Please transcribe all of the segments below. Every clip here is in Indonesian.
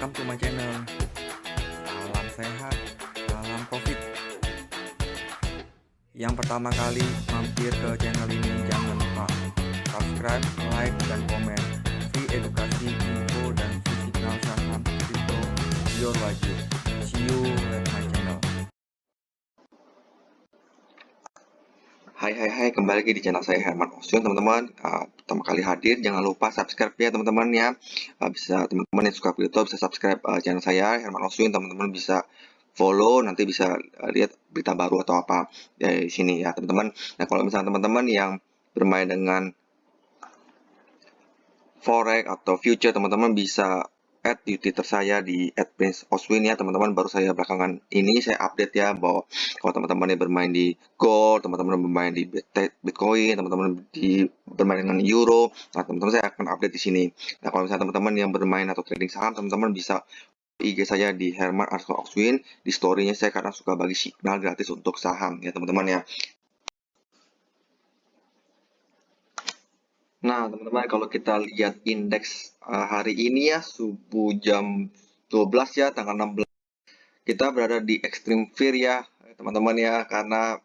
welcome to my channel. Salam sehat, salam covid. Yang pertama kali mampir ke channel ini jangan lupa subscribe, like, dan komen. Free edukasi, info, dan signal saham kripto your wajib. See you at my channel. Hai, kembali lagi di channel saya Herman Osun, teman-teman. Pertama kali hadir, jangan lupa subscribe ya teman-teman ya. Bisa teman-teman yang suka kripto bisa subscribe channel saya Herman Osun, teman-teman bisa follow, nanti bisa lihat berita baru atau apa dari sini ya teman-teman. Nah, kalau misalnya teman-teman yang bermain dengan forex atau future, teman-teman bisa add di Twitter saya di @princeoswin ya teman-teman. Baru saya belakangan ini saya update ya bahwa kalau teman-teman yang bermain di gold, teman-teman bermain di Bitcoin, teman-teman bermain dengan euro, nah teman-teman saya akan update di sini. Nah, kalau misalnya teman-teman yang bermain atau trading saham, teman-teman bisa IG saya di Herman_Oswin. Di story-nya saya kadang suka bagi signal gratis untuk saham ya teman-teman ya. Nah, teman-teman, kalau kita lihat indeks hari ini ya, subuh jam 12 ya, tanggal 16, kita berada di extreme fear ya, teman-teman ya, karena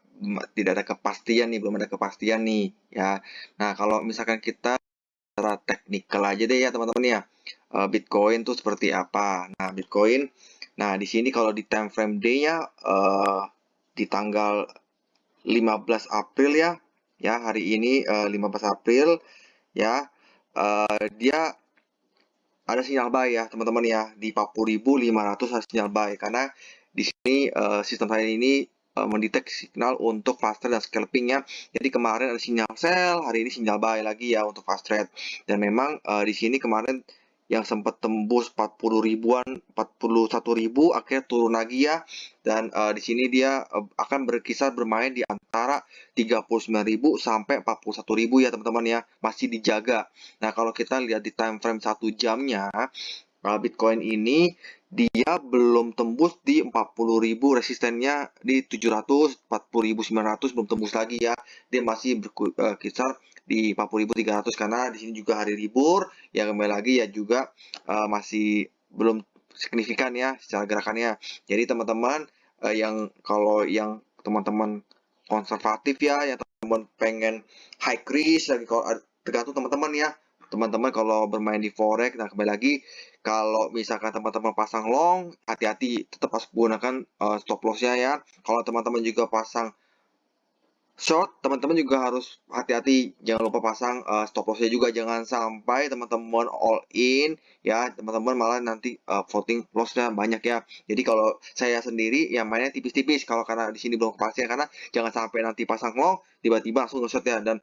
tidak ada kepastian nih, belum ada kepastian nih ya. Nah, kalau misalkan kita secara teknikal aja deh ya, teman-teman ya, Bitcoin tuh seperti apa? Nah, Bitcoin, nah di sini kalau di time frame day-nya di tanggal 15 April ya, hari ini 15 April ya, dia ada sinyal buy ya teman-teman ya di 40.500 ada sinyal buy karena di sini sistem saya ini mendeteksi signal untuk fast trade dan scalping ya. Jadi kemarin ada sinyal sell, hari ini sinyal buy lagi ya untuk fast trade. Dan memang di sini kemarin yang sempat tembus 40 ribuan, 41.000 akhirnya turun lagi ya. Dan di sini dia akan berkisar bermain di antara 39.000 sampai 41.000 ya teman-teman ya, masih dijaga. Nah, kalau kita lihat di time frame 1 jamnya, Bitcoin ini dia belum tembus di 40.000, resistennya di 700, 40.900 belum tembus lagi ya. Dia masih berkisar di 40.300 karena di sini juga hari libur, ya kembali lagi ya juga masih belum signifikan ya secara gerakannya. Jadi teman-teman kalau yang teman-teman konservatif ya, yang teman-teman pengen high risk lagi, kalau tergantung teman-teman ya. Teman-teman kalau bermain di forex, nah kembali lagi kalau misalkan teman-teman pasang long, hati-hati tetap harus gunakan stop loss-nya ya. Kalau teman-teman juga pasang short, teman-teman juga harus hati-hati, jangan lupa pasang stop loss-nya juga, jangan sampai teman-teman all in ya, teman-teman malah nanti floating loss-nya banyak ya. Jadi kalau saya sendiri ya mainnya tipis-tipis kalau karena di sini belum kepastian, karena jangan sampai nanti pasang long tiba-tiba langsung nge-short ya. Dan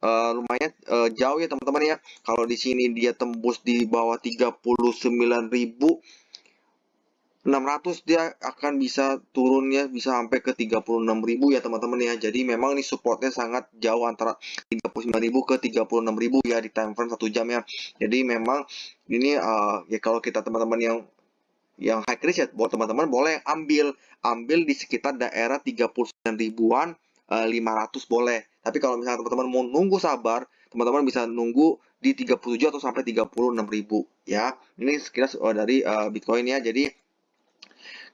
lumayan jauh ya teman-teman ya. Kalau di sini dia tembus di bawah 39.600, dia akan bisa turunnya bisa sampai ke 36.000 ya teman-teman ya. Jadi memang ini supportnya sangat jauh antara 39.000 ke 36.000 ya di time frame 1 jam ya. Jadi memang ini ya kalau kita teman-teman yang high risk ya, buat teman-teman boleh ambil di sekitar daerah 39 ribuan 500 boleh. Tapi kalau misalnya teman-teman mau nunggu sabar, teman-teman bisa nunggu di 37 atau sampai 36.000 ya. Ini sekilas dari Bitcoin ya. Jadi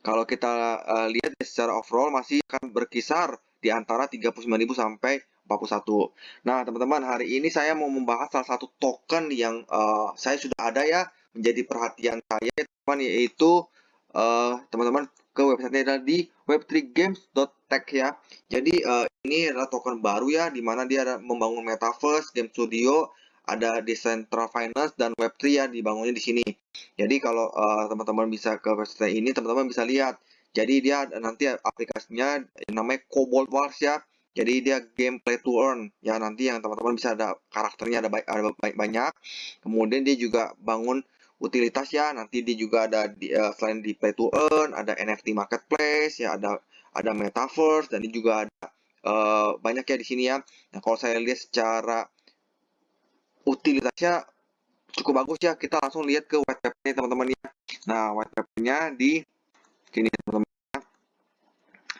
kalau kita lihat secara overall masih akan berkisar di antara 39.000 sampai 41. Nah, teman-teman, hari ini saya mau membahas salah satu token yang saya sudah ada ya, menjadi perhatian saya, teman, yaitu teman-teman ke website adalah di web3games.tech ya. Jadi ini adalah token baru ya, di mana dia ada membangun metaverse, game studio, ada decentral finance dan web3 ya dibangunnya di sini. Jadi kalau teman-teman bisa ke website ini, teman-teman bisa lihat. Jadi dia nanti aplikasinya namanya Cobalt Wars ya. Jadi dia game play to earn ya, nanti yang teman-teman bisa ada karakternya ada banyak. Kemudian dia juga bangun utilitas ya, nanti dia juga ada selain di play to earn ada NFT marketplace ya, ada metaverse, dan dia juga ada banyak ya di sini ya. Nah, kalau saya lihat secara utilitasnya cukup bagus ya, kita langsung lihat ke white paper-nya teman-teman ya. Nah, white paper-nya di sini teman-teman.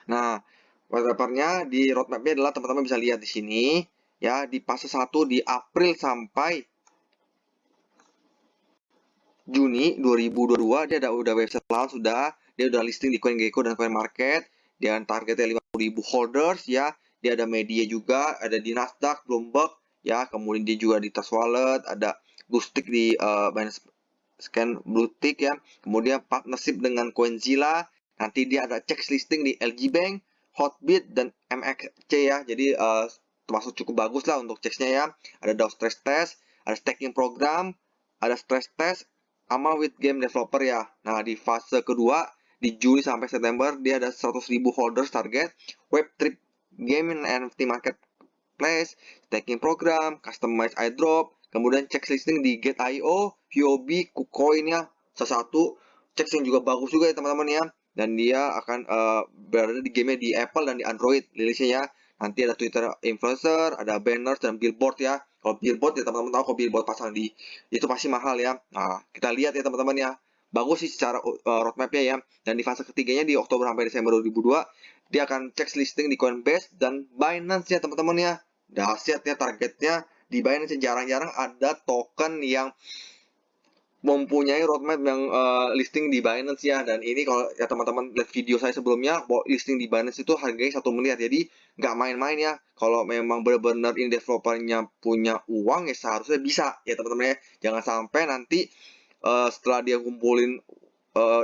Nah, white paper-nya di roadmap-nya adalah teman-teman bisa lihat di sini ya, di fase 1 di April sampai Juni 2022 dia udah website launch sudah, dia udah listing di CoinGecko dan CoinMarket, dan targetnya 50.000 holders ya. Dia ada media juga, ada di Nasdaq, Bloomberg ya, kemudian dia juga di Trust Wallet, ada Boostic di Binance Scan Blue Tick ya. Kemudian partnership dengan CoinZilla, nanti dia ada checks listing di LG Bank, Hotbit dan MXC ya. Jadi termasuk cukup bagus lah untuk checksnya ya. Ada DAO stress test, ada staking program, ada stress test sama with game developer ya. Nah, di fase kedua di Juli sampai September dia ada 100.000 holders target, Web3 game and NFT marketplace, staking program, customized airdrop, kemudian check listing di Get.io, Huobi, KuCoin ya. Salah satu checks yang juga bagus juga ya teman-teman ya. Dan dia akan berada di game di Apple dan di Android rilisnya ya. Nanti ada Twitter influencer, ada banners dan billboard ya. Kalau billboard ya teman-teman tahu kalau billboard pasang di itu pasti mahal ya. Nah, kita lihat ya teman-teman ya. Bagus sih secara roadmap-nya ya. Dan di fase ketiganya di Oktober sampai Desember 2002 dia akan cek listing di Coinbase dan Binance ya teman-teman ya. Dahsyat ya targetnya di Binance jarang-jarang ada token yang mempunyai roadmap yang listing di Binance ya. Dan ini kalau ya teman-teman lihat video saya sebelumnya bahwa listing di Binance itu harganya 1 miliar, jadi nggak main-main ya. Kalau memang benar-benar ini developernya punya uang ya seharusnya bisa ya teman-teman ya. Jangan sampai nanti setelah dia kumpulin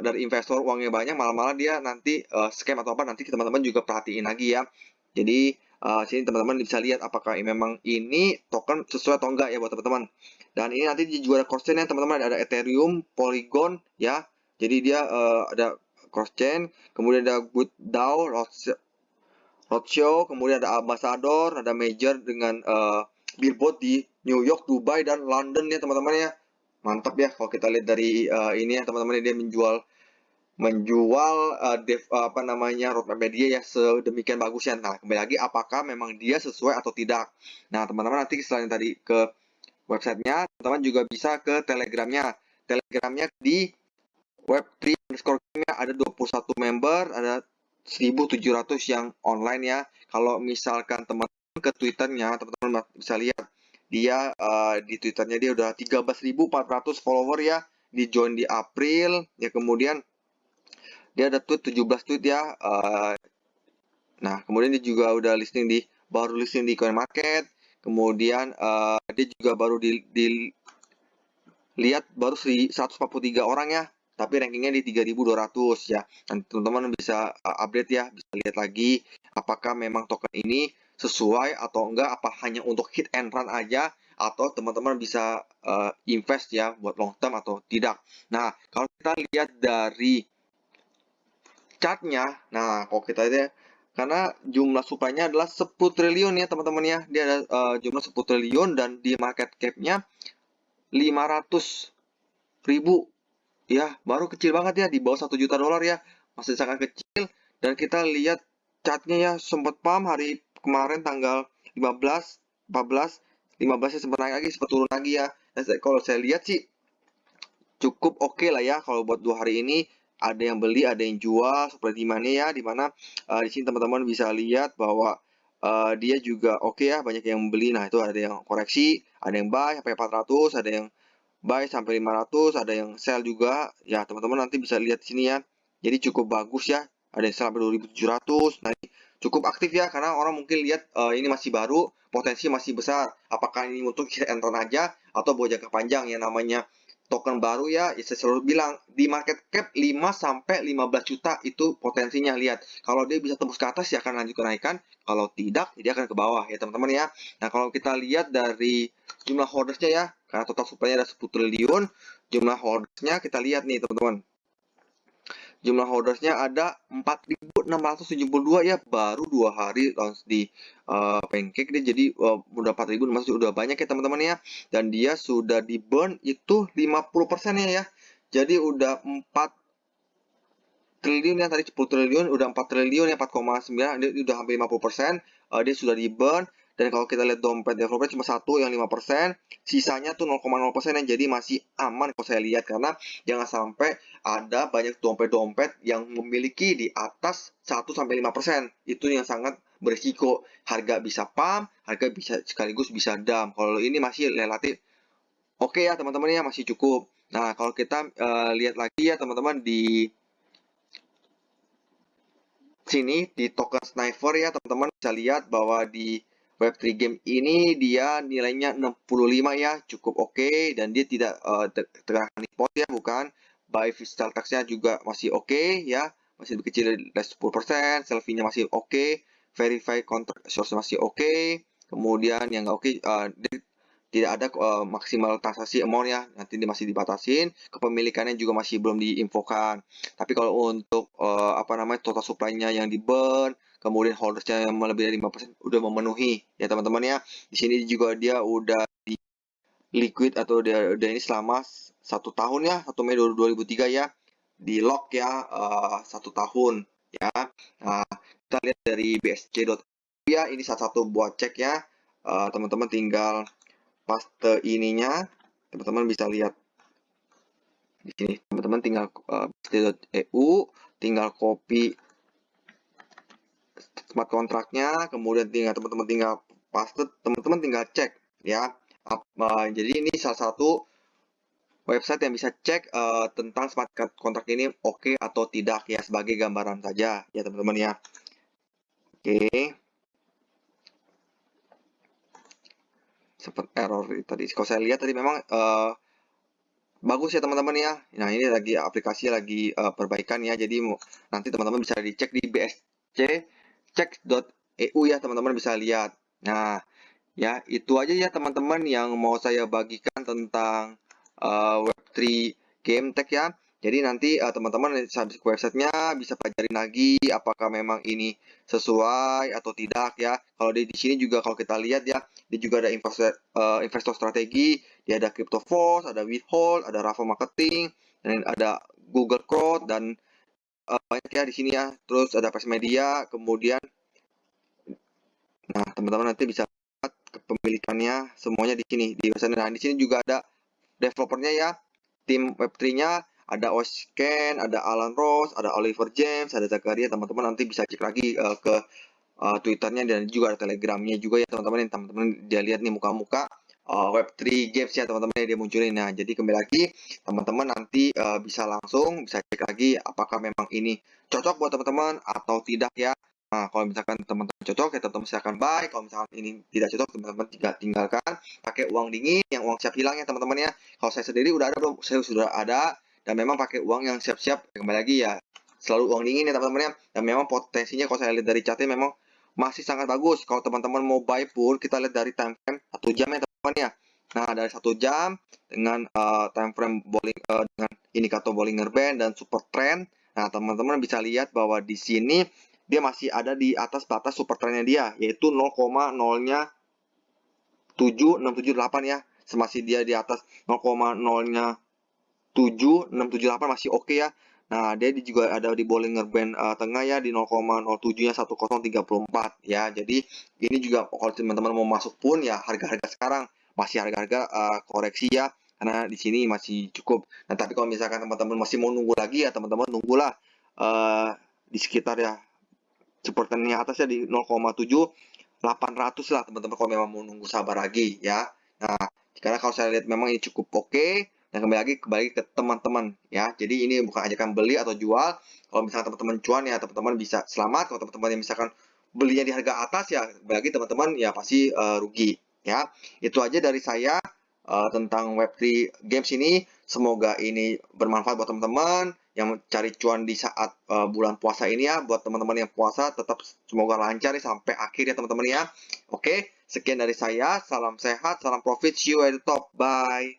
dari investor uangnya banyak, malah-malah dia nanti scam atau apa, nanti teman-teman juga perhatiin lagi ya. Jadi sini teman-teman bisa lihat apakah memang ini token sesuai atau enggak ya buat teman-teman. Dan ini nanti juga ada cross chain ya teman-teman, ada Ethereum, Polygon ya. Jadi dia ada cross chain, kemudian ada Good DAO, Roadshow, kemudian ada Ambassador, ada Major dengan billboard di New York, Dubai dan London ya teman-teman ya. Mantap ya kalau kita lihat dari ini ya teman-teman, dia menjual apa namanya roadmap media ya sedemikian bagusnya. Nah, kembali lagi apakah memang dia sesuai atau tidak. Nah, teman-teman nanti selain tadi ke websitenya, teman-teman juga bisa ke telegramnya. Telegramnya di web3_game-nya ada 21 member, ada 1.700 yang online ya. Kalau misalkan teman-teman ke Twitternya, teman-teman bisa lihat dia di Twitternya dia udah 13.400 follower ya, di join di April ya. Kemudian dia ada tweet 17 tweet ya. Nah, kemudian dia juga udah baru listing di CoinMarket. Kemudian dia juga baru dilihat baru 143 orang ya. Tapi rankingnya di 3.200 ya. Dan teman-teman bisa update ya, bisa lihat lagi apakah memang token ini sesuai atau enggak, apa hanya untuk hit and run aja, atau teman-teman bisa invest ya buat long term atau tidak. Nah, kalau kita lihat dari chartnya, nah kalau kita lihat karena jumlah supply-nya adalah 10 triliun ya teman-teman ya, dia ada jumlah 10 triliun dan di market cap-nya 500.000 ya, baru kecil banget ya, di bawah 1 juta dolar ya, masih sangat kecil. Dan kita lihat chartnya ya, sempat pump hari kemarin tanggal 15, 14, 15 ya sempat naik lagi, sempat turun lagi ya. Dan kalau saya lihat sih cukup oke lah ya kalau buat 2 hari ini. Ada yang beli, ada yang jual, seperti mana ya, dimana di sini teman-teman bisa lihat bahwa dia juga oke ya, banyak yang beli. Nah, itu ada yang koreksi, ada yang buy sampai 400, ada yang buy sampai 500, ada yang sell juga. Ya, teman-teman nanti bisa lihat sini ya. Jadi cukup bagus ya. Ada yang sell sampai 2.700. Nah, ini cukup aktif ya karena orang mungkin lihat ini masih baru, potensi masih besar. Apakah ini untuk hit and run aja atau buat jangka panjang ya, namanya token baru ya, saya selalu bilang di market cap 5 sampai 15 juta itu potensinya. Lihat, kalau dia bisa tembus ke atas ya akan lanjut kenaikan, kalau tidak dia akan ke bawah ya teman-teman ya. Nah, kalau kita lihat dari jumlah holdersnya ya, karena total supply-nya ada 10 triliun, jumlah holdersnya kita lihat nih teman-teman. Jumlah holdersnya ada 4.672 ya, baru 2 hari launch di Pancake dia, jadi udah 4.600, udah banyak ya teman-teman ya. Dan dia sudah di burn itu 50% ya. Jadi udah 4 triliun ya, tadi 10 triliun udah 4 triliun ya, 4,9, dia udah hampir 50%. Dia sudah di burn. Dan kalau kita lihat dompet developer cuma satu yang 5%, sisanya tuh 0,0% yang jadi masih aman kalau saya lihat, karena jangan sampai ada banyak dompet-dompet yang memiliki di atas 1-5%. Itu yang sangat berisiko. Harga bisa pump, harga bisa sekaligus bisa dump. Kalau ini masih relatif oke ya teman-teman ya, masih cukup. Nah, kalau kita lihat lagi ya teman-teman di sini di token Sniper ya teman-teman bisa lihat bahwa di Web3 game ini dia nilainya 65 ya, cukup oke dan dia tidak terkena pos ya, bukan. Buy digital tax-nya juga masih oke ya, masih lebih kecil dari 10%, selfie-nya masih oke, verify contract source masih oke. Kemudian yang nggak oke tidak ada maksimal transaksi amount ya, nanti dia masih dibatasin, kepemilikannya juga masih belum diinfokan. Tapi kalau untuk apa namanya total supply-nya yang di burn, kemudian holdersnya yang lebih dari 5% udah memenuhi ya teman-teman ya. Di sini juga dia udah di liquid atau udah ini selama 1 tahun ya, 1 Mei 2003 ya, di lock ya 1 tahun ya. Nah, kita lihat dari bsc.eu ya, ini salah satu buat cek ya. Teman-teman tinggal paste ininya, teman-teman bisa lihat di sini. Teman-teman tinggal bsc.eu, tinggal copy smart kontraknya, kemudian teman-teman tinggal paste, teman-teman tinggal cek ya. Jadi ini salah satu website yang bisa cek tentang smart kontrak ini oke atau tidak ya, sebagai gambaran saja ya teman-teman ya. Oke. Sempat error tadi. Kalau saya lihat tadi memang bagus ya teman-teman ya. Nah, ini lagi aplikasi lagi perbaikan ya. Jadi nanti teman-teman bisa dicek di bsc.check.eu ya, teman-teman bisa lihat. Nah, ya itu aja ya teman-teman yang mau saya bagikan tentang Web3 Game Tech ya. Jadi nanti teman-teman habis ke websitenya bisa pelajarin lagi apakah memang ini sesuai atau tidak ya. Kalau di sini juga kalau kita lihat ya, dia juga ada investor strategi, dia ada CryptoForce, ada Withhold, ada Rafa Marketing, dan ada Google Crowd dan banyak ya di sini ya. Terus ada Press Media, kemudian nah teman-teman nanti bisa lihat kepemilikannya semuanya di sini di website. Nah, di sini juga ada developernya ya, tim Web3-nya, ada Oscan, ada Alan Ross, ada Oliver James, ada Zakaria. Teman-teman nanti bisa cek lagi ke Twitternya dan juga ada Telegramnya juga ya teman-teman. Yang teman-teman dia lihat nih muka-muka Web3 Games ya teman-teman yang dia munculin. Nah, jadi kembali lagi teman-teman nanti bisa langsung bisa cek lagi apakah memang ini cocok buat teman-teman atau tidak ya. Nah, kalau misalkan teman-teman cocok ya teman-teman silakan buy. Kalau misalkan ini tidak cocok teman-teman tinggalkan, pakai uang dingin yang uang siap hilang ya teman-teman ya. Kalau saya sendiri udah ada belum? Saya sudah ada dan memang pakai uang yang siap-siap. Kembali lagi ya, selalu uang dingin ya teman-teman ya. Dan memang potensinya kalau saya lihat dari chatnya memang masih sangat bagus. Kalau teman-teman mau buy pun kita lihat dari time frame 1 jam ya teman-teman ya. Nah, dari 1 jam dengan time frame dengan indikator Bollinger Band dan super trend. Nah, teman-teman bisa lihat bahwa di sini dia masih ada di atas batas super trendnya dia, yaitu 0,0-nya 7678 ya. Masih dia di atas 0,0-nya 7678 masih oke ya. Nah, dia juga ada di Bollinger Band tengah ya di 0,07-nya 1034 ya. Jadi ini juga kalau teman-teman mau masuk pun ya harga-harga sekarang masih harga-harga koreksi ya. Karena di sini masih cukup. Nah, tapi kalau misalkan teman-teman masih mau nunggu lagi ya teman-teman nunggulah di sekitar ya sepertinya atasnya di 0,7800 lah teman-teman kalau memang mau nunggu sabar lagi ya. Nah, karena kalau saya lihat memang ini cukup oke. Dan kembali ke teman-teman ya. Jadi ini bukan ajakan beli atau jual. Kalau misalnya teman-teman cuan ya teman-teman bisa selamat. Kalau teman-teman yang misalkan belinya di harga atas ya bagi teman-teman ya pasti rugi ya. Itu aja dari saya tentang Web3 Games ini. Semoga ini bermanfaat buat teman-teman yang mencari cuan di saat bulan puasa ini ya. Buat teman-teman yang puasa tetap semoga lancar ya sampai akhir ya teman-teman ya. Oke, sekian dari saya. Salam sehat, salam profit, see you at the top. Bye.